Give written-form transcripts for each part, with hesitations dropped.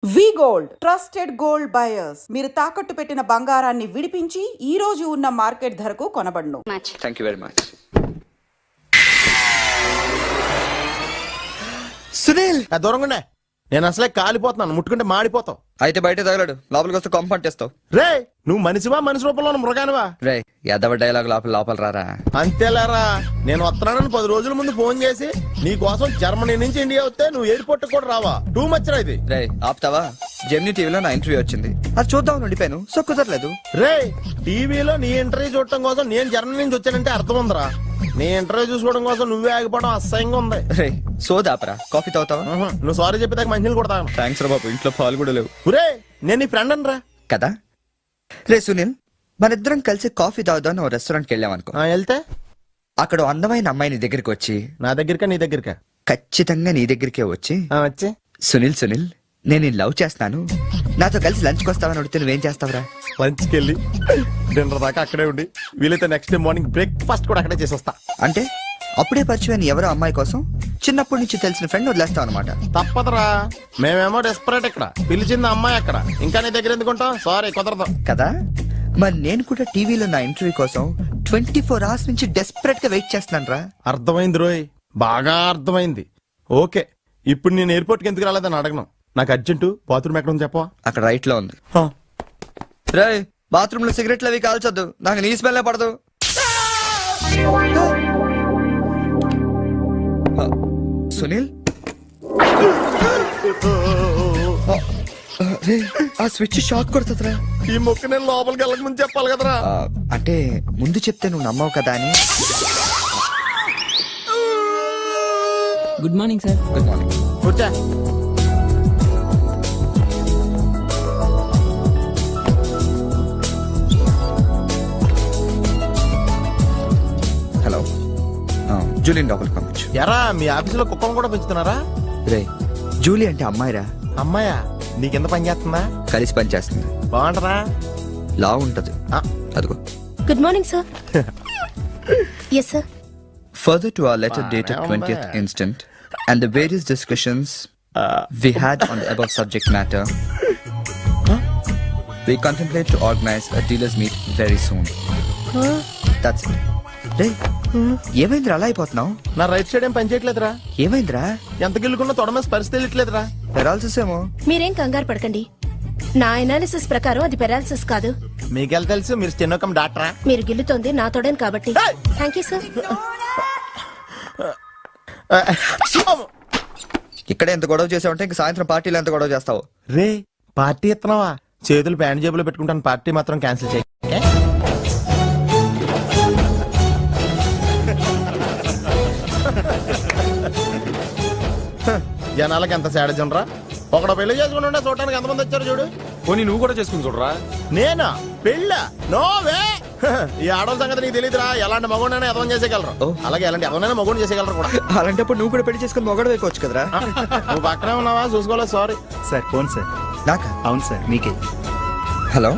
వి gold trusted gold buyers మీరు తాకట్టు పెట్టిన బంగారాన్ని విడిపించి ఈ రోజు ఉన్న మార్కెట్ ధరకు కొనబడును. Thank you very much. Sunil దూరంగా నేను అసలే కాలిపోతున్నాను, ముట్టుకుంటే మాడిపోతావు. అయితే బయట తగలడు, లోపలికి వస్తే కాంపౌండ్ చేస్తావు. రే నువ్వు మనిషివా మనిషి రూపంలో మృగానివా? రే యాదవ డైలాగ్ లోపల రారా. అంతేలేరా, నేను వస్తున్నానని 10 రోజుల ముందు ఫోన్ చేసి నీ కోసం జర్మనీ నుంచి ఇండియా వస్తే నువ్వు ఎయిర్పోర్ట్ కూడా రావా? టూ మచ్ రా ఇది. రే ఆపుతావా? జెమినీ టీవీలో నా ఇంటర్వ్యూ వచ్చింది, అది చూద్దాం ఉండిపోయాను. సో కుదరలేదు. రే టీవీలో నీ ఇంటర్వ్యూ చూడటం కోసం నేను జర్మనీ నుంచి వచ్చానంటే అర్థం ఉందిరా. నీ ఇంటర్వ్యూ చూసుకోవడం కోసం నువ్వే ఆగిపోవడం అసహ్యంగా ఉంది. రే సోదాపరా, కాఫీ తాగుతావా? నువ్వు సారీ చెప్పేదాకా మంచినీళ్ళు కొడతాను. థ్యాంక్స్ రా బాబు, ఇంట్లో పాలు కూడా లేవు. రే నేను నీ ఫ్రెండ్ అని రా కదా. రే సునీల్, మనిద్దరం కలిసి కాఫీ తాగుదాం ఓ రెస్టారెంట్కి వెళ్ళాం అనుకో. వెళ్తే అక్కడ అందమైన అమ్మాయి నీ దగ్గరికి వచ్చి, నా దగ్గరికా నీ దగ్గరికా? ఖచ్చితంగా నీ దగ్గరికే వచ్చి వచ్చి సునీల్ నేను లవ్ చేస్తాను, నాతో కలిసి లంచ్కి వస్తావని అడిగితే నువ్వేం చేస్తావురా? లంచ్కి వెళ్ళి డిన్నర్ దాకా అక్కడే ఉండి వీలైతే నెక్స్ట్ డే మార్నింగ్ బ్రేక్ఫాస్ట్ కూడా అక్కడే చేసి వస్తా. అంటే అప్పుడే పరిచయం ఎవరో అమ్మాయి కోసం చిన్నప్పటి నుంచి తెలిసిన ఫ్రెండ్ వదిలేస్తావు అనమాట. తప్పదురా, మేమేమో డెస్పరేట్ ఇక్కడ, పిలిచింది అమ్మాయి అక్కడ, ఇంకా నీ దగ్గర ఎందుకుంటాం? సారీ కుదరదు కదా. మరి నేను కూడా టీవీలో నా ఇంటర్వ్యూ కోసం 24 hours నుంచి డెస్పరేట్ గా వెయిట్ చేస్తున్నాను రా. అర్థమైంది రోయ్, బాగా అర్థమైంది. ఓకే, ఇప్పుడు నేను ఎయిర్పోర్ట్కి ఎందుకు రాలేదని అడగను. నాకు అర్జెంటు బాత్రూమ్ ఎక్కడ ఉంది చెప్పవా? అక్కడ రైట్ లో ఉంది. రే బాత్రూమ్ లో సిగరెట్లు అవి కాల్చొద్దు, నాకు నీ స్మెల్ పడదు. సునీల్ ఆ స్విచ్ షాక్ కొడుతుందిరా. ఈ మొక్క నేను లోపలికి వెళ్ళక ముందు చెప్పాలి కదరా. అంటే ముందు చెప్తే నువ్వు నమ్మవు కదా అని. Good morning sir. Good morning. కూర్చో. హలో, జూలియన్ లోపలికి పంపించు. ఎరా మీ ఆఫీసులో కుక్కను కూడా పెంచుతున్నారా? రే జూలీ అంటే అమ్మాయిరా. అమ్మాయా? నీకెంత పని చేస్తుందా? కలిసి పని చేస్తుంది. బాగుంటరా? లా ఉంటది. అదిగో. Good morning sir. Yes sir. Further to our letter dated 20th instant and the various discussions we had on the above subject matter, we contemplate to organize a dealers meet very soon. That's it. రే ఏమైందిరా అలా అయిపోతున్నావు? నా right side ఏం పని చేయట్లేదురా. ఏమైందిరా? ఎంత గిల్లుకున్నా తొడమేసి పరిస్థితి వెళ్ళట్లేదురా. Paralysis ఏమో. మీరేం కంగారు పడకండి, నా అనాలిసిస్ ప్రకారం అది పెరాలిసిస్ కాదు. మీకెళ్ళ తెలుసు, మీరు స్టెనోకం డాక్టరా? మీరు గిల్లుతోంది నా తోడని కాబట్టి. Thank you sir. ఇక్కడ ఎంత గొడవ చేసావంటే ఇంక సాయంత్రం పార్టీలో ఎంత గొడవ చేస్తావు? రే పార్టీ ఇస్తున్నావా? చేతులు ప్యాంట్ జేబులో పెట్టుకుంటాను, పార్టీ మాత్రం క్యాన్సిల్ చేయి. జనాలకి ఎంత సాడజం రా. ఒకడు పెళ్లి చేసుకుని ఉండే చూడటానికి ఎంతమంది వచ్చారు చూడు. పోనీ నువ్వు కూడా చేసుకుని చూడరా. నేనా పెళ్ళ? నోవే. ఈ ఆడవాళ్ళ సంగతి నీకు తెలియదురా. ఎలాంటి మగోడైనా ఎదవం చేసేయగలరు, అలాగే ఎలాంటి ఎవరైనా మగోడు చేసేయగలరు కూడా. అలాంటప్పుడు నువ్వు కూడా పెళ్లి చేసుకుని మొగడు వేయవచ్చు కదరా. నువ్వు పక్కనే ఉన్నావా? చూసుకోలేదు. Sorry sir. Phone sir. నాకా? అవును సార్, మీకే. హలో.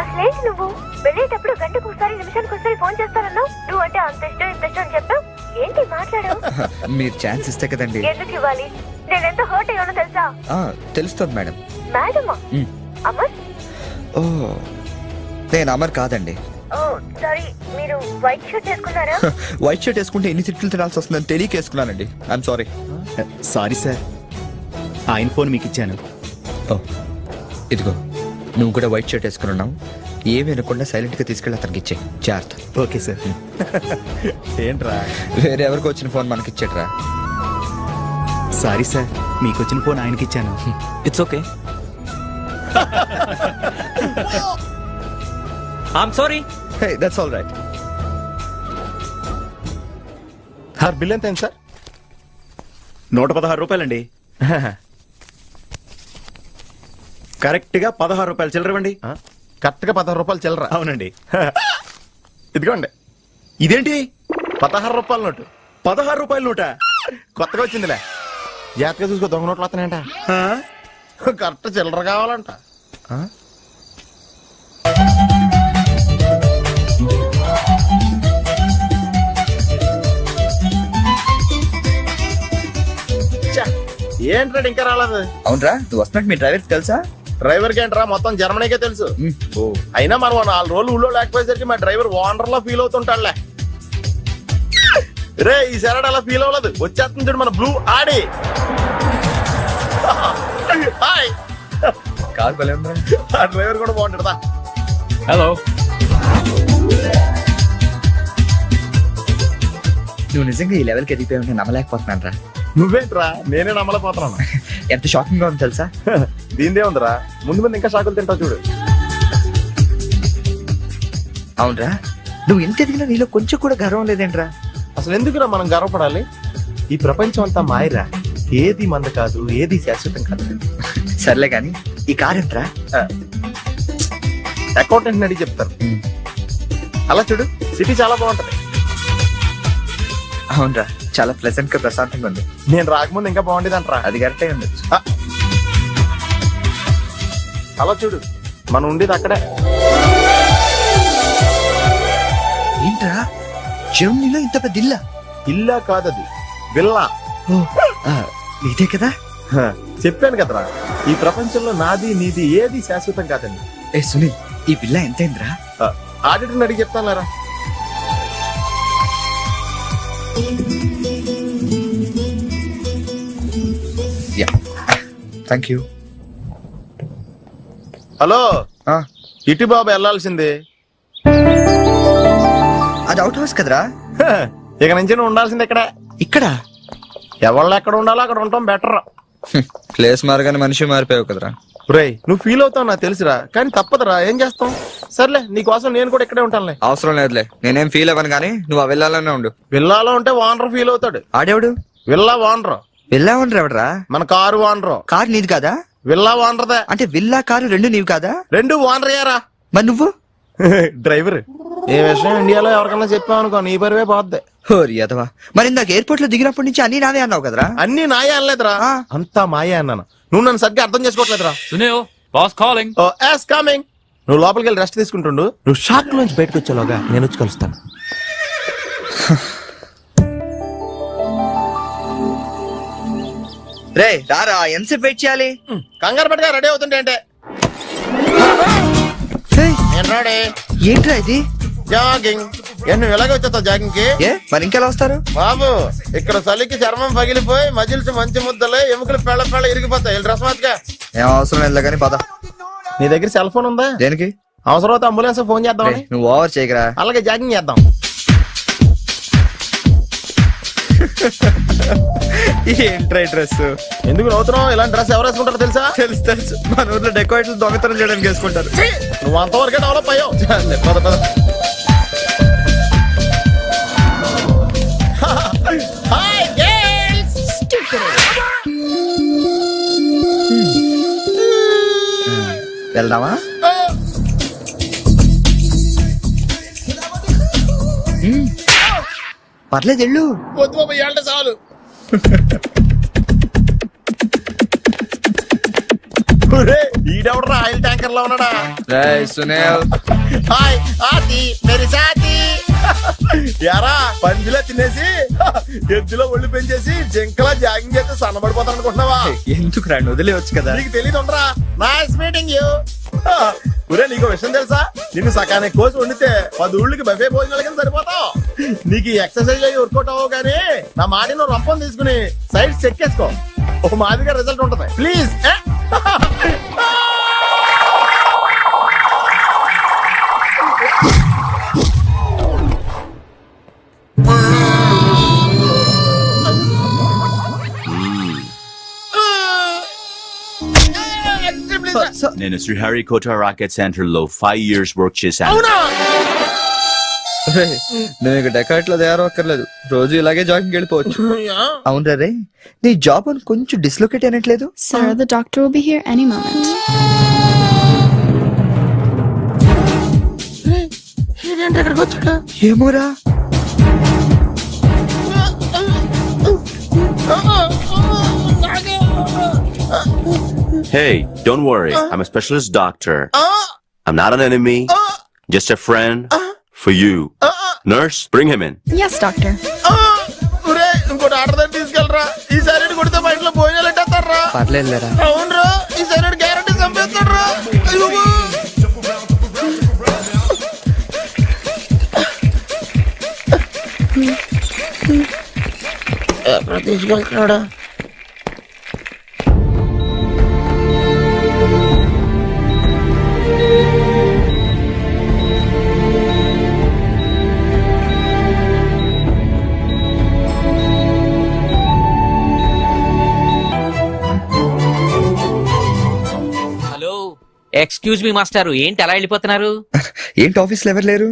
అసలేంటి నువ్వు వెళ్ళేటప్పుడు గంటకు ఒకసారి నిమిషానికి ఒకసారి ఫోన్ చేస్తానన్నావు. నువ్వు అంటే అంత ఇష్టం ఇంత ఇష్టం అని చెప్పావు. ఏంటి మాట్లాడావు? మీరు ఛాన్స్ ఇస్తే కదండి. ఎందుకు ఇవ్వాలి? నేను ఎంత హర్ట్ అయ్యానో తెలుసా? తెలుస్తుంది మేడం. మేడమా? అమర్? ఓ నేను అమర్ కాదండి. ఓ సారీ, మీరు వైట్ షర్ట్ వేసుకున్నారా? వైట్ షర్ట్ వేసుకుంటే ఎన్ని తిట్లు తినాల్సి వస్తుందని తెలియక వేసుకున్నానండి. I'm sorry. సారీ సార్, ఆయన ఫోన్ మీకు ఇచ్చాను. ఓ ఇదిగో, నువ్వు కూడా వైట్ షర్ట్ వేసుకుని ఉన్నావు. ఏమి అనకుండా సైలెంట్ గా తీసుకెళ్ళి అతనికి ఇచ్చే. జాగ్రత్త. Okay sir. ఏంట్రా? వేరే ఎవరికి వచ్చిన ఫోన్ మనకి ఇచ్చేట్రా. సారీ సార్, మీకు వచ్చిన ఫోన్ ఆయనకి ఇచ్చాను. It's okay. I'm sorry. Hey that's all right. Bill ఎంత సార్? 116 రూపాయలండి. కరెక్ట్ గా 16 రూపాయలు చిల్లరవండి. కరెక్ట్ గా 16 రూపాయలు చిల్లర? అవునండి. ఇదిగోండి. ఇదేంటి? 16 రూపాయల నోటు. 16 రూపాయల నోట? కొత్తగా వచ్చిందిలే. జాగ్రత్తగా చూసుకో, దొంగ నోట్లు వస్తున్నాయంట. కరెక్ట్ చిల్లర కావాలంట. ఏంట్రా ఇంకా రాలేదు? అవునరా, నువ్వు వస్తున్నట్టు మీ డ్రైవర్ తెలుసా? డ్రైవర్ కి ఏంట్రా మొత్తం జర్మనీకే తెలుసు. అయినా మనం 4 రోజులు ఊళ్ళో లేకపోయేసరికి మా డ్రైవర్ ఓనర్ లో ఫీల్ అవుతుంటాడులే. రే ఈ సరడ్ అలా ఫీల్ అవ్వలేదు, వచ్చేస్తుంది చూడు మన బ్లూ ఆడి. హాయ్. కార్ భలే ఉందా? ఆ డ్రైవర్ కూడా బాగుంటాడా? హలో. నువ్వు నిజంగా ఈ లెవెల్కి ఎదిగిపోయి ఉంటే నమ్మలేకపోతున్నాను రా. నువ్వేంట్రా, నేనే నమ్మలేకపోతున్నాను. ఎంత షాకింగ్ గా ఉంది తెలుసా? దీనిదే ఉందిరా, ముందు ముందు ఇంకా షాకులు తింటావు చూడు. అవునరా, నువ్వు ఎంత ఎదిగినా నీలో కొంచెం కూడా గర్వం లేదేంట్రా? అసలు ఎందుకురా మనం గర్వపడాలి? ఈ ప్రపంచం అంతా మాయరా, ఏది మంద కాదు, ఏది శాశ్వతం కాదు. సర్లే గాని ఈ కార్ ఏంట్రా? అకౌంటెంట్ అడిగి చెప్తారు. అలా చూడు, సిటీ చాలా బాగుంటది. అవునరా, చాలా ప్లెజెంట్ గా ప్రశాంతంగా ఉంది. నేను రాకముందు ఇంకా బాగుండేది అంటరా. అది కరెక్టే ఉండొచ్చు. అలా చూడు, మనం ఉండేది అక్కడే. ఏంట్రా, జర్మనీలో ఇంత పెద్ద ఇల్లా? ఇల్లా కాదది, విల్లా. ఇదే కదా? చెప్పాను కదరా, ఈ ప్రపంచంలో నాది నీది ఏది శాశ్వతం కాదండి. ఏ సునీల్, ఈ విల్లా ఎంతైందిరా? ఆడిటర్ని అడిగి చెప్తాను. Thank you. హలో, ఇటు బాబు వెళ్ళాల్సింది. అది అవుట్ హౌస్ కదరా? ఇక నుంచి నువ్వు ఉండాల్సింది ఇక్కడ. ఇక్కడ ఎవళ్ళు ఎక్కడ ఉండాలో అక్కడ ఉండటం బెటర్. ప్లేస్ మారగానే మనిషి మారిపోయావు కదరా. రేయ్, నువ్వు ఫీల్ అవుతావు నాకు తెలుసురా, కానీ తప్పదురా, ఏం చేస్తాం. సర్లే, నీకోసం నేను కూడా ఇక్కడే ఉంటానులే. అవసరం లేదులే, నేనేం ఫీల్ అవ్వను కానీ నువ్వు ఆ విల్లాలోనే ఉండు. విల్లాలో ఉంటే ఓనర్ ఫీల్ అవుతాడు. ఆడేవాడు? Villa owner. విల్లా ఓనర్ ఎవడరా? మన కారు ఓనర్. కారు నీది కాదా? విల్లా ఓనర్దే. అంటే విల్లా కారు రెండు నీవి కాదా? రెండు ఓనర్ అయ్యారా. మరి నువ్వు డ్రైవర్. ఏ విషయం ఇండియాలో ఎవరికన్నా చెప్పావు అనుకో, నీ పరివే పోద్ది. హోరి అదవా, మరి ఇందాక ఎయిర్పోర్ట్ లో దిగినప్పటి నుంచి అన్ని నావే అన్నావు కదరా? అన్ని నాయే అనలేదురా, అంతా మాయే అన్నాను. నువ్వు నన్ను సరిగ్గా అర్థం చేసుకోవట్లేదురా. Sunil, boss calling. Oh yes coming. నువ్వు లోపలికి వెళ్ళి రెస్ట్ తీసుకుంటుండు, నువ్వు షాక్ నుంచి బయటకు వచ్చేలోగా నేను వచ్చి కలుస్తాను. రే రారా, ఎంతసేపు వెయిట్ చేయాలి? కంగారు పట్టుగా రెడీ అవుతుంటే అంటే. నేను రెడీ. ఏంట్రా ఇది? జాగింగ్. నువ్వు ఎలాగ వచ్చేస్తావు జాగింగ్ కి? మరి ఇంకెలా వస్తారు బాబు? ఇక్కడ చలికి చర్మం పగిలిపోయి మజిల్స్ మంచి ముద్దలే, ఎముకలు పెళ్ళ పెళ్ళ ఇరిగిపోతాయి. డ్రెస్ మార్చుగా. ఏం అవసరం లేదు కానీ పద. నీ దగ్గర సెల్ ఫోన్ ఉందా? దేనికి? అవసరం అయితే అంబులెన్స్ ఫోన్ చేద్దాం. నువ్వు ఓవర్ చేయకరా. అలాగే జాగింగ్ చేద్దాం. ఏంట్రా డ్రెస్? ఎందుకు నవ్వుతున్నావు? ఇలాంటి డ్రెస్ ఎవరు వేసుకుంటారో తెలుసా? తెలుసు తెలుసు, మన ఊర్లో డెకోరేట్లు దొంగతనం చేయడానికి వేసుకుంటారు. నువ్వు అంతవరకే డెవలప్ అయ్యావు. పద పద. వెళ్దామా? పర్లేదు వెళ్ళు. వద్దు బాబు, ఏళ్ళ చాలు. ఈడెవడరా ఆయిల్ ట్యాంకర్ లో ఉన్నాడా? సునీల్, హాయ్ ఆతి మేరీ సాతి. యారా, పందిలా తినేసి ఎద్దులో ఒళ్ళు పెంచేసి జింకలా జాగింగ్ చేస్తే సన్నబడిపోతాను అనుకుంటున్నావా? ఎందుకు రాండి, వదిలేవచ్చు కదా. నీకు తెలియదు ఉండరా. Nice meeting you. ఒరే, నీకు విషయం తెలుసా? నిన్ను సకానికి కోసి వండితే 10 ఊళ్ళకి బఫే భోజనాల కింద సరిపోతావు. నీకు ఎక్సర్సైజ్ అయ్యి వర్కౌట్ అవ్వవు కానీ నా మాట నువ్వు రంపం తీసుకుని సైడ్ చెక్ చేసుకో, ఒక మాదిరిగా రిజల్ట్ ఉంటుంది. ప్లీజ్. నేను శ్రీహరికోట రాకెట్ సెంటర్ లో 5 years వర్క్ చేశాను. నువ్వు ఇక డెకాట్ లో తయారక్కర్లేదు, రోజు ఇలాగే జాగింగ్ వెళ్ళిపోవచ్చు. అవును రే, నీ జాబ్ అని కొంచెం dislocate అయినట్లేదు? Sir, the doctor will be here any moment. ఏమోరా. Hey, don't worry. I'm a specialist doctor. I'm not an enemy. Just a friend for you. Nurse, bring him in. Yes, doctor. ఇంకోటి order తీసుకెళ్ళరా. ఈసారి కొడితే మా ఇంట్లో భోజనాలు ఎట్టేస్తా. పర్లేదులేరా. అవునరా ఈ side guarantee చంపేస్తాడు రా. ఎక్కడ తీసుకెళ్తున్నాడా? ఎక్స్క్యూజ్ మీ మాస్టారు, ఏంటి అలా వెళ్ళిపోతున్నారు? ఏంటి ఆఫీస్ లో ఎవరు లేరు?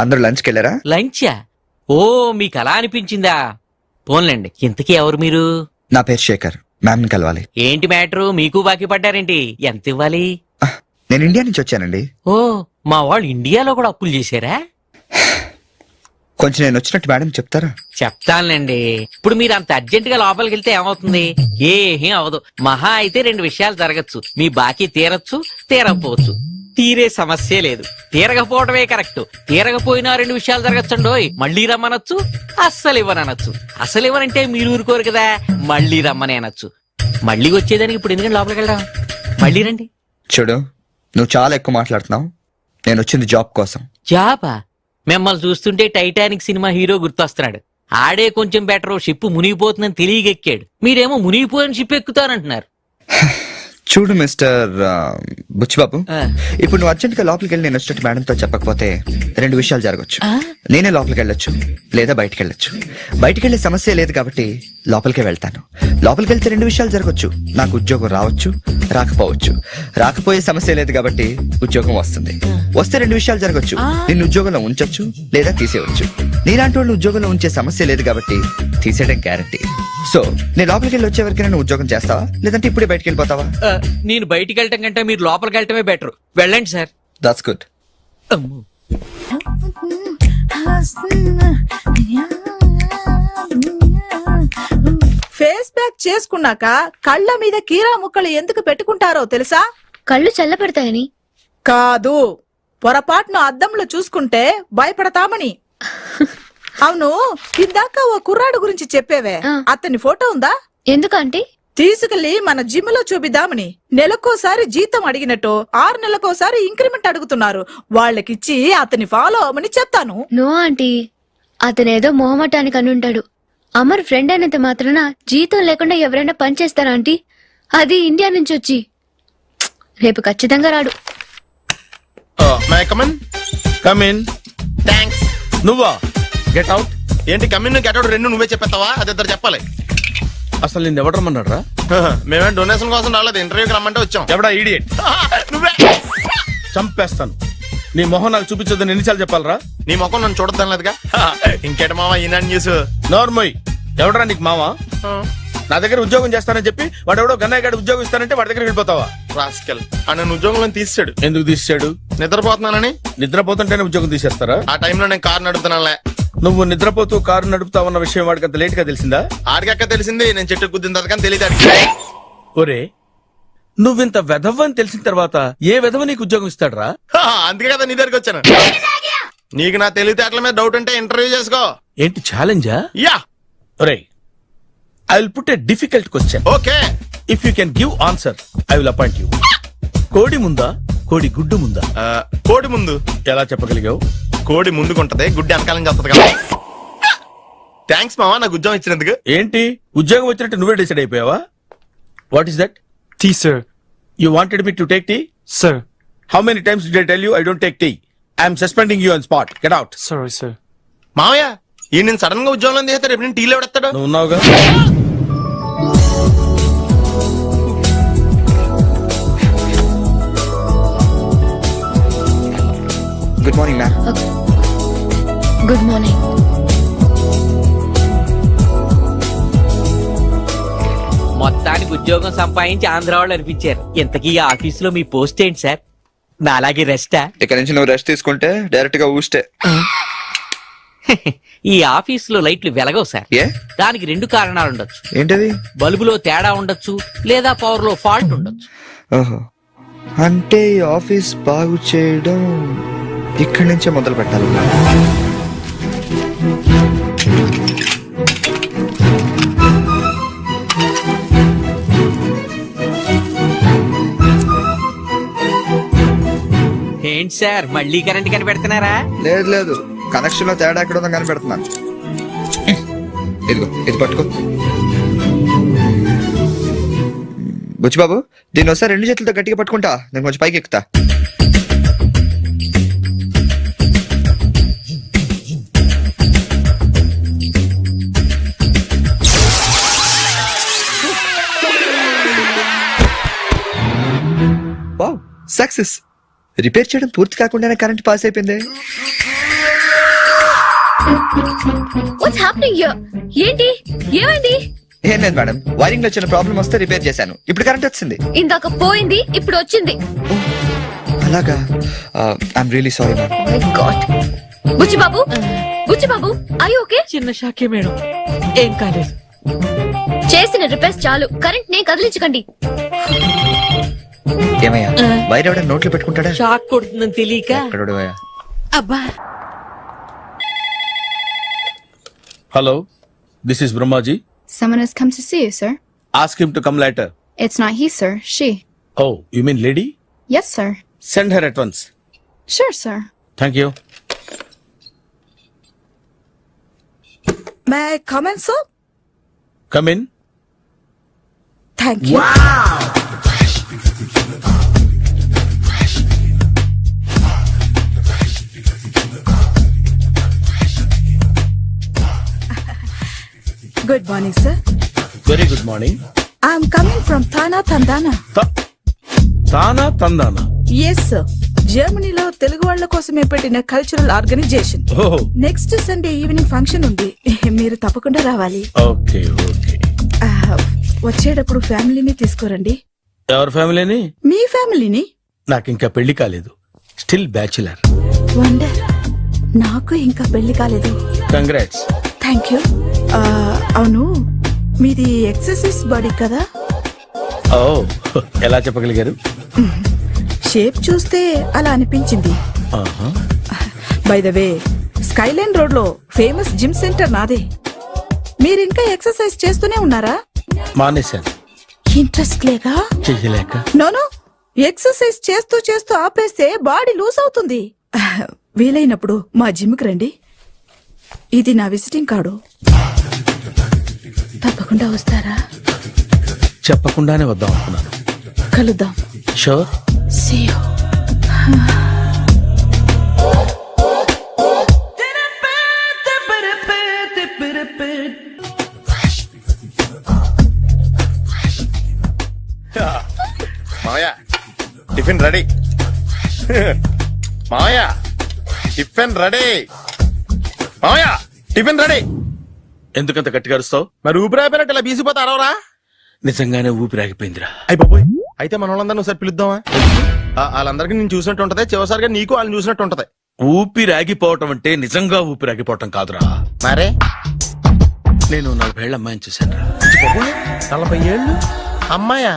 అందరూ లంచ్కి వెళ్ళారా? లంచా? ఓ మీకు అలా అనిపించిందా? పోన్లేండి. ఇంతకీ ఎవరు మీరు? నా పేరు శేఖర్. మ్యామ్ కలవాలి. ఏంటి మ్యాటరు? మీకు బాకీ పడ్డారేంటి? ఎంత ఇవ్వాలి? నేను ఇండియా నుంచి వచ్చానండి. ఓ మా వాళ్ళు ఇండియాలో కూడా అప్పులు చేశారా? కొంచెం నేను వచ్చినట్టు మేడం చెప్తారా? చెప్తానులేండి. ఇప్పుడు మీరు అంత అర్జెంట్ గా లోపలికి వెళ్తే ఏమవుతుంది? ఏం అవదు. మహా అయితే 2 విషయాలు జరగచ్చు. మీ బాకీ తీరచ్చు, తీరకపోవచ్చు. తీరే సమస్య లేదు. తీరకపోవడమే కరెక్ట్. తీరకపోయినా 2 విషయాలు జరగచ్చండోయ్. మళ్ళీ రమ్మనొచ్చు, అస్సలు ఇవ్వనొచ్చు. అసలు ఇవ్వనంటే మీరు ఊరుకోరు కదా, మళ్ళీ రమ్మని అనొచ్చు. మళ్ళీ వచ్చేదానికి ఇప్పుడు ఎందుకంటే లోపలికి వెళ్ళడం? మళ్ళీ రండి. చూడు, నువ్వు చాలా ఎక్కువ మాట్లాడుతున్నావు. నేను వచ్చింది జాబ్ కోసం. జాబా? మిమ్మల్ని చూస్తుంటే టైటానిక్ సినిమా హీరో గుర్తొస్తున్నాడు. ఆడే కొంచెం బెటర్. షిప్ మునిగిపోతుందని తెలియగెక్కాడు. మీరేమో మునిగిపోయిన షిప్ ఎక్కుతానంటున్నారు. చూడు మిస్టర్ బుచ్చిబాబు, ఇప్పుడు నువ్వు అర్జెంట్ గా లోపలికి వెళ్ళి నేను వచ్చినట్టు మేడంతో చెప్పకపోతే 2 విషయాలు జరగచ్చు. నేనే లోపలికి వెళ్ళొచ్చు, లేదా బయటకు వెళ్ళొచ్చు. బయటకు వెళ్ళే సమస్య లేదు కాబట్టి లోపలికే వెళ్తాను. లోపలికి వెళ్తే 2 విషయాలు జరగచ్చు. నాకు ఉద్యోగం రావచ్చు, రాకపోవచ్చు. రాకపోయే సమస్య లేదు కాబట్టి ఉద్యోగం వస్తుంది. వస్తే 2 విషయాలు జరగచ్చు. నిన్ను ఉద్యోగంలో ఉంచొచ్చు, లేదా తీసేయవచ్చు. నీలాంటి వాళ్ళు ఉద్యోగంలో ఉంచే సమస్య లేదు కాబట్టి తీసేయడం గ్యారంటీ. సో నేను లోపలికి వెళ్ళి వచ్చే వరకు నేను ఉద్యోగం చేస్తావా, లేదంటే ఇప్పుడే బయటకు వెళ్ళిపోతావా? నేను బయటికి వెళ్ళటం కంటే మీరు లోపలికి వెళ్ళటమే బెటర్. వెళ్ళండి sir. That's good. Face pack చేసుకున్నాక కళ్ళ మీద కీరా ముక్కలు ఎందుకు పెట్టుకుంటారో తెలుసా? కళ్ళు చల్లబడతాయని కాదు, పొరపాటును అద్దంలో చూసుకుంటే భయపడతామని. అవును, ఇందాక ఓ కుర్రాడు గురించి చెప్పేవే, అతని ఫోటో ఉందా? ఎందుకంటే తీసుకెళ్లి మన జిమ్ లో చూపిద్దామని. నెలకోసారి జీతం అడిగినట్టు 6 నెలకోసారి ఇంక్రిమెంట్ అడుగుతున్నారు. వాళ్ళకిచ్చి అతని ఫాలో అవ్వమని చెప్తాను. నో ఆంటీ, అతనేదో మొహమాటానికి అనుంటాడు. అమర్ ఫ్రెండ్ అయినంత మాత్రాన జీతం లేకుండా ఎవరైనా పని చేస్తారా ఆంటీ? అది ఇండియా నుంచి వచ్చి. రేపు ఖచ్చితంగా రాడు. నువ్వా? Get out. ఏంటి కమిన్ గెట్ అవుట్ 2 నువ్వే చెప్పేస్తావా? అది ఇద్దరు చెప్పాలి. అసలు నేను ఎవరు రమ్మన్నాడు రా? మేమే డొనేషన్ కోసం రాలేదు, ఇంటర్వ్యూకి రమ్మంటే వచ్చాం. ఎవడా ఈడియట్? నువ్వే. చంపేస్తాను. నీ మొహం నాకు చూపించొద్దని ఎన్నిసార్లు చెప్పాలరా? నీ మొహం నన్ను చూడద్దాం లేదుగా. ఇంకేట మావా ఈనాడు న్యూస్. నోర్మోయ్, ఎవడరా నీకు మావా? నా దగ్గర ఉద్యోగం చేస్తానని చెప్పి వాడు ఎవడో గన్నయ్య గారు ఉద్యోగం ఇస్తానంటే వాడి దగ్గర వెళ్ళిపోతావా? రాస్కెల్, నన్ను ఉద్యోగంలో తీసాడు. ఎందుకు తీసాడు? నిద్రపోతున్నానని. నిద్రపోతుంటేనే ఉద్యోగం తీసేస్తారా? ఆ టైంలో నేను కారు నడుపుతున్నానులే. నువ్వు నిద్రపోతూ కారు నడుపుతావన్న విషయం వాడికి అంత లేట్ గా తెలిసిందా? ఆడికక్క తెలిసింది, నేను చెట్టు గుద్దిన తర్వాత కానీ తెలియదు. ఒరే, నువ్వింత వెధవని తెలిసిన తర్వాత ఏ వెధవ నీకు ఉద్యోగం ఇస్తాడరా? అందుకే కదా నీ దగ్గరికి వచ్చాను. నీకు నా తెలివితేటల మీద డౌట్ ఉంటే ఇంటర్వ్యూ చేసుకో. ఏంటి ఛాలెంజా? యా. ఒరే, I will put a difficult question. Okay. If you can give answer, I will appoint you. కోడి ముందా, కోడి గుడ్డు ముందా? కోడి ముందు. ఎలా చెప్పగలిగావు? కోడి ముందుకుంటది, గుడ్డి వెనకాలని చెప్తుంది కదా. థ్యాంక్స్ మావా నాకు ఉద్యోగం ఇచ్చినందుకు. ఏంటి ఉద్యోగం వచ్చినట్టు నువ్వే డిసైడ్ అయిపోయావా? What is that? Tea sir. You wanted me to take tea? Sir. How many times did I tell you I don't take tea? I am suspending you on spot. Get out. Sorry, sir. మావయ్య, ఈ నేను sudden గా ఉద్యోగంలో తీస్తే రేపు నేను టీలో పెడతాడు. నువ్వు ఉన్నావుగా. Good morning ma'am. Good morning. మొత్తానికి ఉద్యోగం సంపాదించి ఆంధ్ర వాళ్ళు అనిపించారు. ఇంతకీ ఈ ఆఫీసులో మీ పోస్ట్ ఏంటి సార్? నా అలాగే రెస్టా? ఇక్కడ నుంచి నువ్వు రెస్ట్ తీసుకుంటే డైరెక్ట్ గా ఊస్తే. ఈ ఆఫీసులో లైట్లు వెలగవు సార్. దానికి 2 కారణాలు ఉండొచ్చు. ఏంటది? బల్బులో తేడా ఉండొచ్చు, లేదా పవర్ లో ఫాల్ట్ ఉండొచ్చు. ఓహో, అంటే ఈ ఆఫీస్ బాగు చేయడం ఇక్కడి నుంచే మొదలు పెట్టాలి. ఏంటి సార్ మళ్ళీ కరెంట్ కనిపెడుతున్నారా? లేదు లేదు, కనెక్షన్ లో తేడా ఎక్కడ ఉందో కనిపెడుతున్నాను. ఇదిగో ఇది పట్టుకో. బుచ్చిబాబు, దీన్ని ఒకసారి 2 చేతులతో గట్టిగా పట్టుకుంటా, నేను కొంచెం పైకి ఎక్కుతా. Wow, success. రిపేర్ చేయడం పూర్తి కాకుండానే కరెంట్ పాస్ అయిపోయింది. What's happening here? ఏంటి, ఏమైంది? ఏం లేదు మేడం, వైరింగ్ లో చిన్న ప్రాబ్లం వస్తే రిపేర్ చేశాను, ఇప్పుడు కరెంట్ వచ్చింది. ఇందాక పోయింది, ఇప్పుడు వచ్చింది. అలాగా? I'm really sorry ma'am. My god. Buchibabu, Buchibabu, I okay? చిన్న షాకే మేడం, ఏం కాలేదు. చేసిన రిపేర్స్ చాలు, కరెంట్ నే కదిలించకండి. ఏమయ్యా, వైర్ ఎవడ నోట్లో పెట్టుకుంటాడా? షాక్ కొడుతుందని తెలియక. అబ్బా. Hello, this is Brahmaji. Someone has come to see you, sir. Ask him to come later. It's not he, sir. She. Oh, you mean lady? Yes, sir. Send her at once. Sure, sir. Thank you. May I come in, sir? Come in. Thank you. Good morning, sir. Very good morning. I'm coming from Thana Tandana. Thana Tandana? Yes, sir. జర్మనీలో తెలుగు వాళ్ళ కోసమే పెట్టిన cultural organisation. Next Sunday evening function ఉంది, మీరు తప్పకుండా రావాలి. Okay okay. వచ్చేటప్పుడు ఫ్యామిలీని తీసుకురండి. ఎవరి ఫ్యామిలీని? మీ ఫ్యామిలీని. నాకు ఇంకా పెళ్లి కాలేదు, స్టిల్ బ్యాచులర్. వండర్, నాకు ఇంకా పెళ్లి కాలేదు. కంగ్రాట్స్. Thank you. అవును, మీది ఎక్సర్సైజ్ బాడీ కదా? ఓ, ఎలా చెప్పగలిగారు? షేప్ చూస్తే అలా అనిపించింది. By the way, Skyline road లో ఫేమస్ జిమ్ సెంటర్ నాదే. మీరు ఇంకా ఎక్సర్సైజ్ చేస్తూనే ఉన్నారా? మానేశాను. ఇంట్రెస్ట్ లేక? చెయ్యలేక. నోను, ఎక్సర్సైజ్ చేస్తూ చేస్తూ ఆపేస్తే బాడీ లూజ్ అవుతుంది. వీలైనప్పుడు మా జిమ్ కి రండి. ఇది నా విజిటింగ్ కార్డు. తప్పకుండా వస్తారా? చెప్పకుండానే వద్దాం అనుకున్నాను. కలుద్దాం. షూర్. See you. మావయ్య, టిఫిన్ రెడీ. మావయ్య, టిఫిన్ రెడీ. మావయ్య, టిఫిన్ రెడీ. ఎందుకంత గట్టిగా అరుస్తావు? మరి ఊపిరాయిపోయినట్టు ఇలా బీసిపోతే అరవరా? నిజంగానే ఊపిరాగిపోయిందిరా. అయిపోయి అయితే మన వాళ్ళందరినీ ఒకసారి పిలుద్దామా? వాళ్ళందరికీ నేను చూసినట్టు ఉంటది, చివరిసారిగా నీకు వాళ్ళని చూసినట్టు ఉంటది. ఊపిరాగిపోవటం అంటే నిజంగా ఊపిరాగిపోవటం కాదురా. మరే నేను 40 ఏళ్ల అమ్మాయిని చూశాను. 40 ఏళ్ళు అమ్మాయా?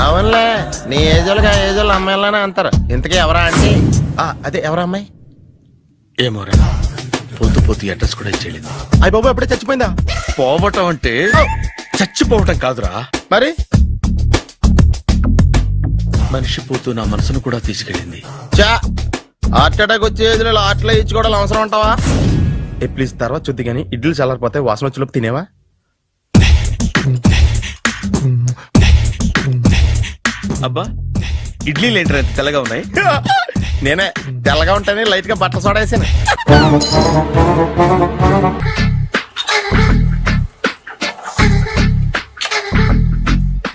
అవునులే, నీ ఏజోళ్ళకి ఆ ఏజోళ్ళు అమ్మాయిలానే అంటారు. ఇంతకీ ఎవరా అంటే? అదే ఎవరా అమ్మాయి? ఏమోరా, పోతూ పోతూ అడ్రస్ కూడా ఇచ్చేళ్ళింది. అయ్య బాబు, ఎప్పుడే చచ్చిపోయిందా? పోవటం అంటే చచ్చిపోవటం కాదురా. మరి మనిషి పోతూ నా మనసును కూడా తీసుకెళ్ళింది. చా, హార్ట్ అటాక్ వచ్చే ఏజ్లో హార్ట్లో ఇచ్చుకోవడం అవసరం ఉంటావా? ప్లీజ్ తర్వాత చూద్ది కానీ ఇడ్లీ చల్లారిపోతే వాసన వచ్చేలోపు తినేవా? అబ్బా, ఇడ్లీలు ఏంటి అంత తెల్లగా ఉన్నాయి? నేనే తెల్లగా ఉంటానే లైట్ గా బట్టలు సోడేసాను.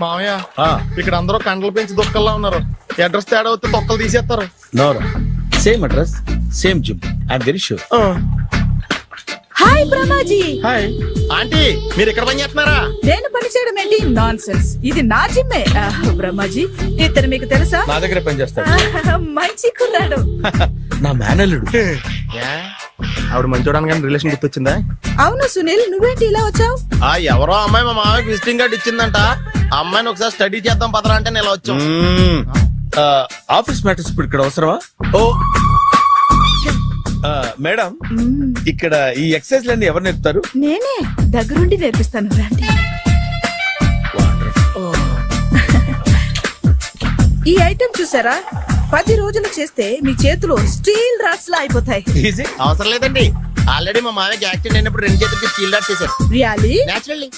మామయ్య, ఇక్కడ అందరూ కండలు పెంచి దుక్కల్లా ఉన్నారు. అడ్రస్ తేడా వస్తే తొక్కలు తీసేస్తారు. నోరా, same address, same gym. I'm very sure. Hi Brahmaji. Hi aunty, మీరు ఇక్కడ పని చేస్తున్నారా? నేను పని చేయడం ఏంటి? నాన్ సెన్స్, ఇది నా జిమ్మే. బ్రహ్మాజీ, ఇతను మీకు తెలుసా? నా దగ్గర పని చేస్తాడు. మంచి కుర్రాడు. నా మేనల్లుడు. ఆవిడ మంచోడానికి కానీ రిలేషన్ గుర్తొచ్చిందా? అవును సునీల్, నువ్వేంటి ఇలా వచ్చావు? ఎవరో అమ్మాయి మా మామయ్యకి విజిటింగ్ కార్డు ఇచ్చిందంట. ఆ అమ్మాయిని ఒకసారి స్టడీ చేద్దాం పదరా అంటే నేను ఇలా వచ్చాం. ఆఫీస్ మ్యాటర్స్ ఇప్పుడు ఇక్కడ అవసరమా? ఓ మేడం, ఇక్కడ ఈ ఎక్సర్సైజ్ లన్నీ ఎవరు నేర్పుతారు? నేనే దగ్గరుండి నేర్పిస్తాను, రండి. ఈ ఐటెం చూసారా? 10 రోజులు చేస్తే మీ చేతులు స్టీల్ రాట్స్ లా అయిపోతాయి. అవసరం లేదండి, ఆల్రెడీ మా మామయ్యకి యాక్సిడెంట్ అయినప్పుడు 2 చేతులకి స్టీల్ డాట్ చేశారు. రియల్లీ? నేచురల్లీ.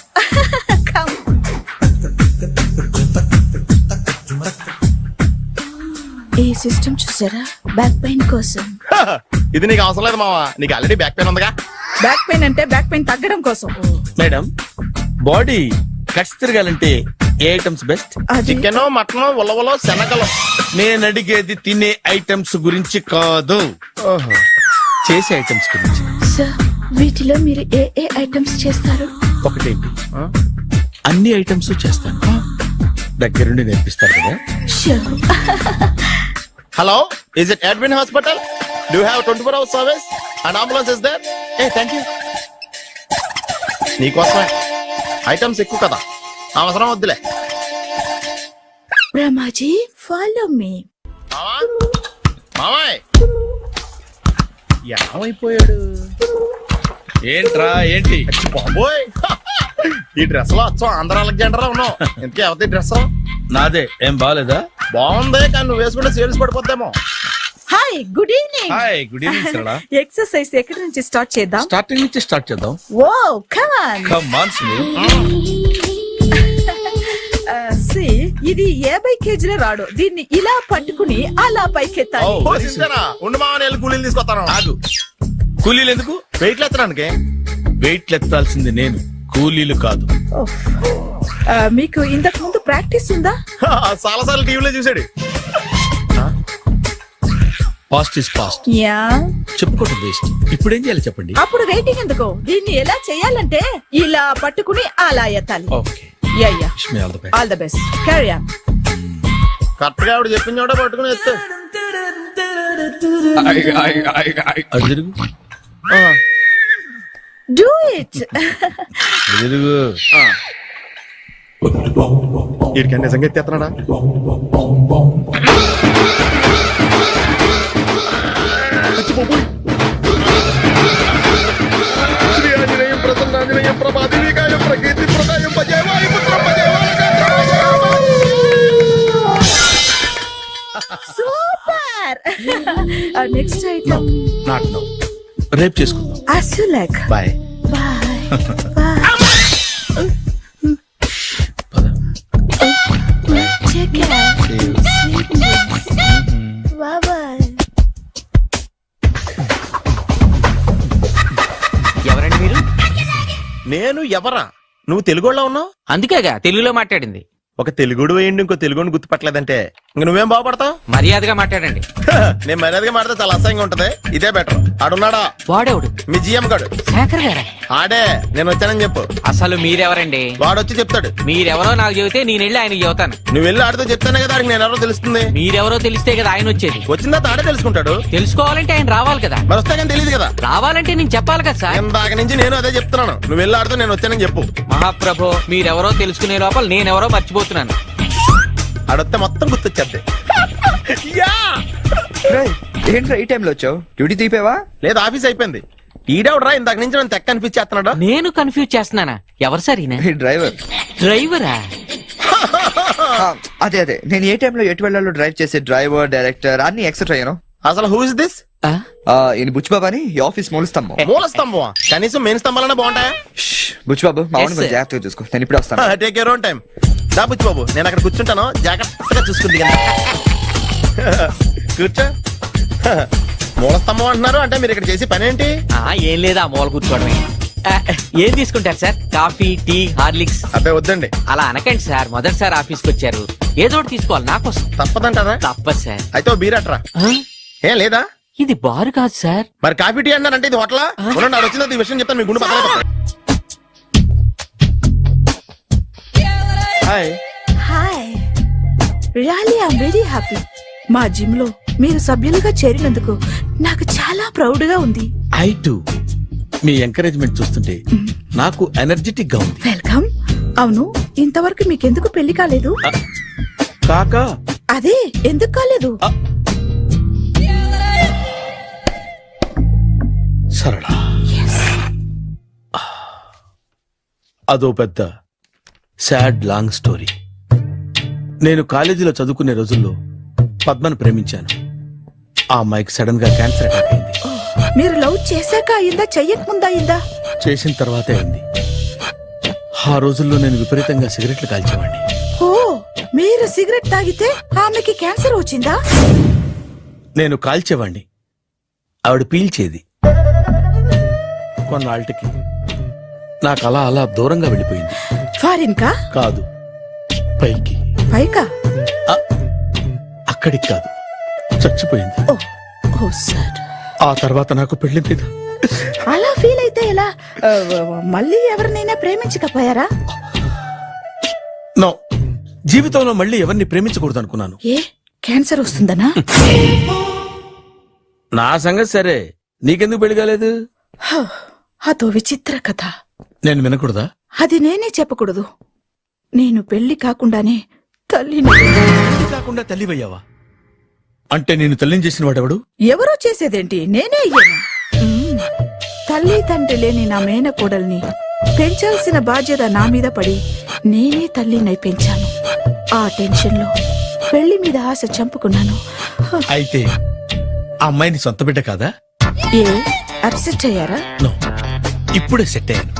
ఈ సిస్టమ్ చూసారా, బ్యాక్ పెయిన్ కోసం. ఇది నీకు అవసరం లేదు మావా, నీకు ఆల్రెడీ బ్యాక్ పెయిన్ ఉందిగా. బ్యాక్ పెయిన్ అంటే బ్యాక్ పెయిన్ తగ్గడం కోసం. మేడం, బాడీ కట్స్ తిరగాలంటే ఏ ఐటమ్స్ బెస్ట్? చికెన్, మటన్, ఉలవలో, శనగలు. నేను అడిగేది తినే ఐటమ్స్ గురించి కాదు, చేసే ఐటమ్స్ గురించి. సార్, వీటిలో మీరు ఏ ఏ ఐటమ్స్ చేస్తారు? ఒకటేంటి, అన్ని ఐటమ్స్ చేస్తాను. దగ్గరుండి నేర్పిస్తారు కదా. Hello, is it Edwin Hospital? Do you have 24 hours service? An ambulance is there? Hey, thank you. నీకోసమే ఐటమ్స్ ఎక్కువ కదా, అవసరం వద్దులే. Ramaji, follow me. మామాయ్ ఏమైపోయాడు? ఏంట్రా ఏంటి? బాబోయ్, ఈ డ్రెస్ లో వచ్చాం ఆంధ్ర అలెగ్జాండర్ ఉన్నావు. ఇంతకీ ఎవరి డ్రెస్? నాదే. ఏం బాగాలేదా? బాగుంది, కానీ నువ్వు వేసుకుంటే సేల్స్ పడిపోద్దేమో. Hi, good evening. Hi, good evening Sarala. Exercise ఎక్కడి నుంచి స్టార్ట్ చేద్దాం? స్టార్టింగ్ నుంచి స్టార్ట్ చేద్దాం. Oh, come on. Come on Sunil. ఇది 50 కేజీల రాడు. దీన్ని ఇలా పట్టుకుని అలా పైకెత్తాలి. ఉండు మామ, నేను కూలీలు తీసుకొస్తాను. ఆగు, కూలీలు ఎందుకు? వెయిట్లు ఎత్తడానికి. వెయిట్లు ఎత్తాల్సింది నేను, కూలీలు కాదు. మీకు ఇంతకు ముందు ప్రాక్టీస్ ఉందా? చాలా సార్లు టీవీలో చూసాడు. Past is past. యా, చెప్పుకోవడం వేస్ట్. ఇప్పుడు ఏం చేయాలి చెప్పండి. అప్పుడు వెయిటింగ్ ఎందుకు? దీన్ని ఎలా చేయాలంటే ఇలా పట్టుకుని అలా ఎత్తాలి. Okay, ya ya, all the best. Carry on. Correct గా ఆవిడ చెప్పిన చోట పట్టుకుని ఎత్తు. అది తిరుగు, డూ ఇట్. తిరుగు. వీడికి నిజంగా ఎత్తేస్తున్నాడా? శ్రీ ఆంజనేయం ప్రసన్నాంజనేయం ప్రభాదేవికాయం ప్రకీర్తి ప్రదాయం భజేవాయి పుత్రం super. Next item not now, రేపు చేసుకుందాం. as you like. Bye. Take care. Bye bye. ఎవరండి మీరు? నేను ఎవరా? నువ్వు తెలుగులో ఉన్నావు. అందుకేగా తెలుగులో మాట్లాడింది. ఒక తెలుగుడు వేయండి, ఇంకో తెలుగుని గుర్తుపట్టలేదంటే ఇంక నువ్వేం బాగుపడతావు? మర్యాదగా మాట్లాడండి. నేను మర్యాదగా మాట్లాడితే చాలా అసహ్యంగా ఉంటది. ఇదే బెటర్. ఆడున్నాడా? వాడేవుడు? మీ జిఎం గాడు. శేఖర్ గారా? ఆడే. నేను వచ్చానని చెప్పు. అసలు మీరెవరండి? వాడొచ్చి చెప్తాడు. మీరెవరో నాకు చెబితే నేను వెళ్ళి ఆయనకి చెబుతాను. నువ్వు వెళ్ళి ఆడితో చెప్తానే కదా నేను ఎవరో తెలుస్తుంది. మీరెవరో తెలిస్తే కదా ఆయన వచ్చేది. వచ్చిందా ఆడే తెలుసుకుంటాడు. తెలుసుకోవాలంటే ఆయన రావాలి కదా. మరి వస్తే కానీ తెలియదు కదా. రావాలంటే నేను చెప్పాలి కదా సార్. ఇందాక నుంచి నేను అదే చెప్తున్నాను. నువ్వు వెళ్ళి ఆడితో నేను వచ్చానని చెప్పు. మహాప్రభు, మీరెవరో తెలుసుకునే లోపల నేనెవరో మర్చిపోతున్నాను. ఆడొస్తే మొత్తం గుర్తొచ్చేద్ది. ఏంట్రా ఈ టైంలో వచ్చావు? డ్యూటీ తీపేవా? లేదు, ఆఫీస్ అయిపోయింది. ఈడెవడరా ఇందాక నుంచి నన్ను తెక్క అనిపించేస్తున్నాడు. నేను కన్ఫ్యూజ్ చేస్తున్నానా? ఎవరు సార్ ఈయన? డ్రైవర్. డ్రైవరా? అదే అదే, నేను ఏ టైంలో ఎటు వెళ్ళాలో డ్రైవ్ చేసే డ్రైవర్, డైరెక్టర్ అన్ని ఎక్సెట్రా. యూనో. అసలు హూ ఇస్ దిస్? ఈయన బుచ్చిబాబు అని, ఈ ఆఫీస్ మూల స్తంభం. మూల స్తంభం? కనీసం మెయిన్ స్తంభాలనే బాగుంటాయా? బుచ్చిబాబు, మా వాడిని కొంచెం జాగ్రత్తగా చూసుకో. నేను ఇప్పుడే వస్తాను. Take your own time. దా బుచ్చిబాబు, నేను అక్కడ కూర్చుంటాను, జాగ్రత్తగా చూసుకుంది. కూర్చో. మూల స్తంభం అంటున్నారు అంటే మీరు ఇక్కడ చేసి పని ఏంటి? ఏం లేదా, మూల కూర్చోవడమే. ఏం తీసుకుంటారు సార్? Coffee, tea, Horlicks? అబ్బాయి వద్దండి. అలా అనకండి సార్, మొదటిసారి ఆఫీస్కి వచ్చారు, ఏదో ఒకటి తీసుకోవాలి నా కోసం. తప్పదంటారా? తప్పదు సార్. అయితే ఓ బీర్ అట్రా. ఏం లేదా? ఇది బారు కాదు సార్. మరి కాఫీ టీ అన్నారంటే ఇది హోటలా? నాడు వచ్చింది ఈ విషయం చెప్తాను, మీ గుండె పక్కన. Hi. Hi. Really I am very happy. మా జిమ్ లో మీరు సభ్యులుగా చేరినందుకు నాకు చాలా ప్రౌడ్ గా ఉంది. I to. మీ ఎంకరేజ్మెంట్ చూస్తుంటే నాకు ఎనర్జెటిక్ గా ఉంది. వెల్కమ్. అవును, ఇంతవరకు మీకెందుకు పెళ్లి కాలేదు? కాకా. అదే, ఎందుకు కాలేదు? సరళ, అదో పెద్ద సాడ్ లాంగ్ స్టోరీ. నేను కాలేజీలో చదువుకునే రోజుల్లో పద్మను ప్రేమించాను. ఆ అమ్మాయికి సడన్ గా క్యాన్సర్ అటాక్ అయింది. మీరు లవ్ చేశాక అయిందా, చెయ్యక ముందా అయిందా? చేసిన తర్వాతే అయింది. ఆ రోజుల్లో నేను విపరీతంగా సిగరెట్లు కాల్చేవాడిని. ఓ, మీరు సిగరెట్ తాగితే ఆమెకి క్యాన్సర్ వచ్చిందా? నేను కాల్చేవాణ్ణి, ఆవిడ పీల్చేది. కొన్నాళ్ళకి నాకు అలా అలా దూరంగా వెళ్ళిపోయింది. ఫారిన్ కా? కాదు, పైకి. పైకా? అక్కడికి కాదు, చచ్చిపోయింది. ఓ సార్. ఆ తర్వాత నాకు పెళ్లి మీద. అలా ఫీల్ అయితే ఎలా? మళ్ళీ ఎవరినైనా ప్రేమించకపోయారా? నో, జీవితంలో మళ్ళీ ఎవరిని ప్రేమించకూడదు అనుకున్నాను. ఏ, క్యాన్సర్ వస్తుందనా? నా సంగతి సరే, నీకెందుకు పెళ్లి కాలేదు? అదో విచిత్ర కథ. నేను వినకూడదా? అది నేనే చెప్పకూడదు. నేను పెళ్లి కాకుండానే తల్లిని. పెళ్లి కాకుండా తల్లివయ్యావా? అంటే నేను తల్లిని చేసిన వాడెవడు? ఎవరో చేసేదేంటి, నేనే అయ్యాను. తల్లి తండ్రి లేని నా మేనకోడల్ని పెంచాల్సిన బాధ్యత నా మీద పడి నేనే తల్లినై పెంచాను. ఆ టెన్షన్ లో పెళ్లి మీద ఆశ చంపుకున్నాను. అయితే ఆ అమ్మాయిని సొంత బిడ్డ కాదా? ఏ, అప్సెట్ అయ్యారా? నో, ఇప్పుడే సెట్ అయ్యాను.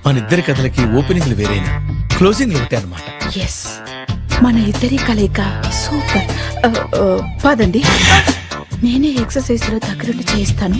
మన ఇద్దరి కథలకి ఓపెనింగ్లు వేరైనా క్లోజింగ్లు ఒకటే అన్నమాట. ఎస్, మన ఇద్దరి కలయిక సూపర్. పదండి, నేనే ఎక్సర్సైజ్ లో దగ్గరుండి చేయిస్తాను.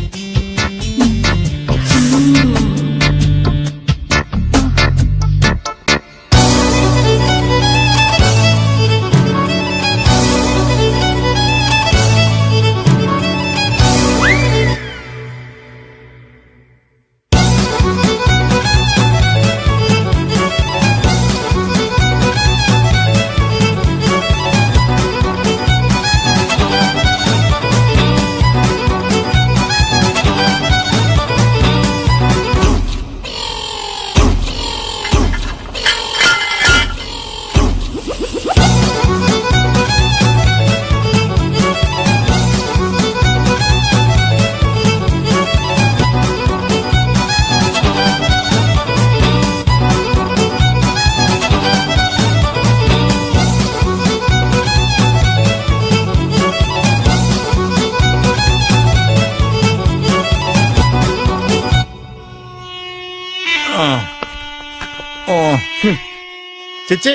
చిచ్చి,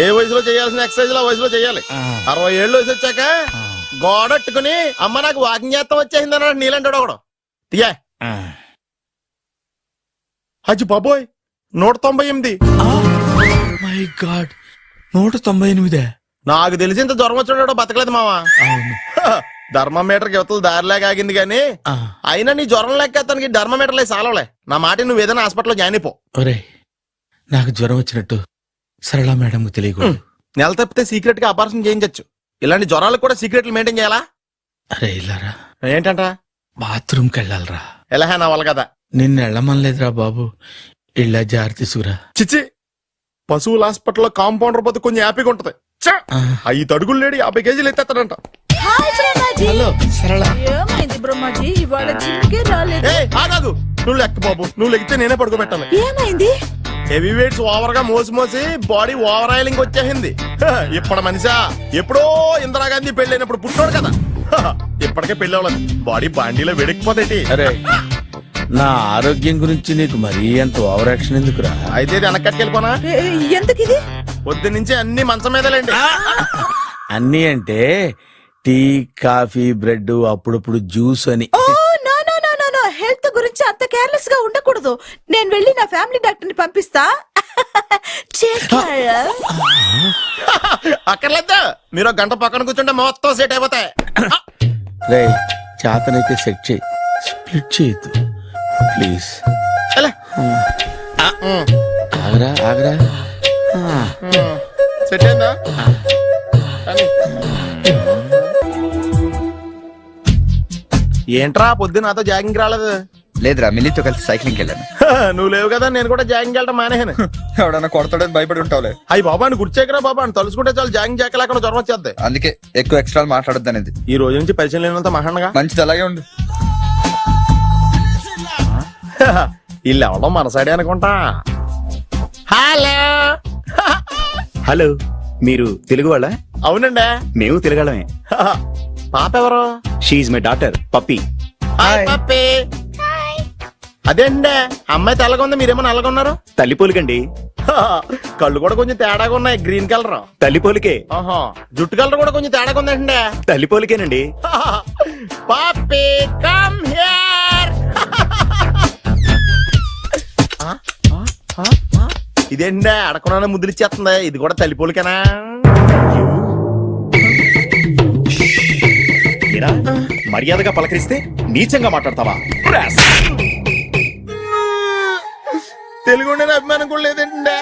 ఏ వయసులో చేయాల్సిన ఎక్సర్సైజ్ ఆ వయసులో చేయాలి. 60 ఏళ్ళు వయసు వచ్చాక గోడట్టుకుని అమ్మ నాకు వాకింగ్ చేస్తాం వచ్చేసింది అన్నాడు నీలంటాడు ఒకడు. తీయా అజ్జి బాబోయ్, 198. My God, 198. నాకు తెలిసి ఇంత జ్వరం వచ్చాడో బతకలేదు మావా. ధర్మమీటర్ యువతలు దారిలాగా ఆగింది గాని అయినా నీ జ్వరం లెక్క అతనికి ధర్మమీటర్లే సాలవలే. నా మాట నువ్వు ఏదైనా హాస్పిటల్లో జాయిన్ అయిపో. ఒరే, నాకు జ్వరం వచ్చినట్టు సరళ మేడం తెలియకూడదు. నెల తప్పితే సీక్రెట్ గా ఆపరేషన్ చేయించచ్చు. ఇలాంటి జ్వరాలకు కూడా సీక్రెట్లు మెయింటైన్ చేయాలా? అరే ఇల్లారా, ఏంటంట? బాత్రూమ్కి వెళ్ళాలరా. ఎలా నా వాళ్ళ కదా. నిన్ను వెళ్ళమనలేదురా బాబు, ఇళ్ళ జారి తీసుకురా. చిచ్చి, పశువుల హాస్పిటల్లో కాంపౌండర్ పోతే కొంచెం హ్యాపీగా ఉంటది. 5 అడుగులు లేడి 50 కేజీలు ఎత్తేస్తాడంట. హలో సరళ. ఏమైంది బ్రహ్మాజీ, ఇవాళ జిమ్కే రాలేదు? ఆగాదు, నువ్వు లెక్క బాబు, నువ్వు లెక్కితే నేనే పడుకోబెట్టాలి. ఏమైంది? హెవీ వెయిట్స్ ఓవర్ గా మోసి మోసి బాడీ ఓవర్ ఆయిలింగ్ వచ్చేసింది. ఇప్పుడు మనిషా ఎప్పుడో ఇందిరాగాంధీ పెళ్ళైనప్పుడు పుట్టాడు కదా, ఇప్పటికే పెళ్లి అవ్వలేదు. బాడీ బాండీలో వెడికిపోతేటి. అరే, నా ఆరోగ్యం గురించి నీకు మరీ అంత ఓవర్ యాక్షన్ ఎందుకురా? అయితే ఇది వెనక్కట్టుకెళ్ళిపోనా? ఎందుకు ఇది? పొద్దు నుంచి అన్ని మంచం మీదలేండి. అన్ని అంటే టీ, కాఫీ, బ్రెడ్, అప్పుడప్పుడు జ్యూస్ అని. హెల్త్ గురించి అంత కేర్లెస్ గా ఉండకూడదు. నేను వెళ్ళి నా ఫ్యామిలీ డాక్టర్ ని పంపిస్తా. అక్కర్లేదా, మీరు గంట పక్కన కూర్చుంటే మొత్తం సెట్ అయిపోతాయి. రే, చేతనైతే సెట్ చేయి, స్ప్లిట్ చేయొద్దు ప్లీజ్. ఆగరా ఆగరా. సెట్ అయిందా? ఏంట్రా పొద్దు నాతో జాగింగ్ రాలేదు? లేదురా, మిల్లితో కలిసి సైక్లింగ్ వెళ్ళాను. నువ్వు లేవు కదా, నేను కూడా జాగింగ్ వెళ్ళడం మానేహాను. ఎవడన్నా కొడతాడని భయపడి ఉంటావులే. అయ్యి బాబా, అని గుర్చేకరా బాబా, అని తలుసుకుంటే చాలు జాగింగ్ చేయలేకుండా జ్వరం వచ్చేద్ది. అందుకే ఎక్కువ ఎక్స్ట్రా మాట్లాడొద్దు అనేది. ఈ రోజు నుంచి పరిచయం లేనంత మహానగా మంచిది, అలాగే ఉండు. వీళ్ళు ఎవడం మన సైడే అనుకుంటా. హలో హలో, మీరు తెలుగు వాళ్ళ? అవునండి. మేము తిరగలమే. పాప ఎవరు? She my daughter Pappi. Hi Pappi. అదేండి అమ్మాయి తెల్లగా ఉంది, మీరేమో నల్లగా ఉన్నారు. తల్లిపోలికండి. కళ్ళు కూడా కొంచెం తేడాగా ఉన్నాయి, గ్రీన్ కలర్. తల్లిపోలికే. జుట్టు కలర్ కూడా కొంచెం తేడాగా ఉందండి. తల్లిపోలికేనండి. పప్పి కమ్ హియర్. ఇదేండి అడగకుండా ముద్రిచ్చేస్తుంది, ఇది కూడా తల్లిపోలికేనా? మర్యాదగా పలకరిస్తే నీచంగా మాట్లాడతావా? తెలుగు అభిమానం కూడా లేదండి.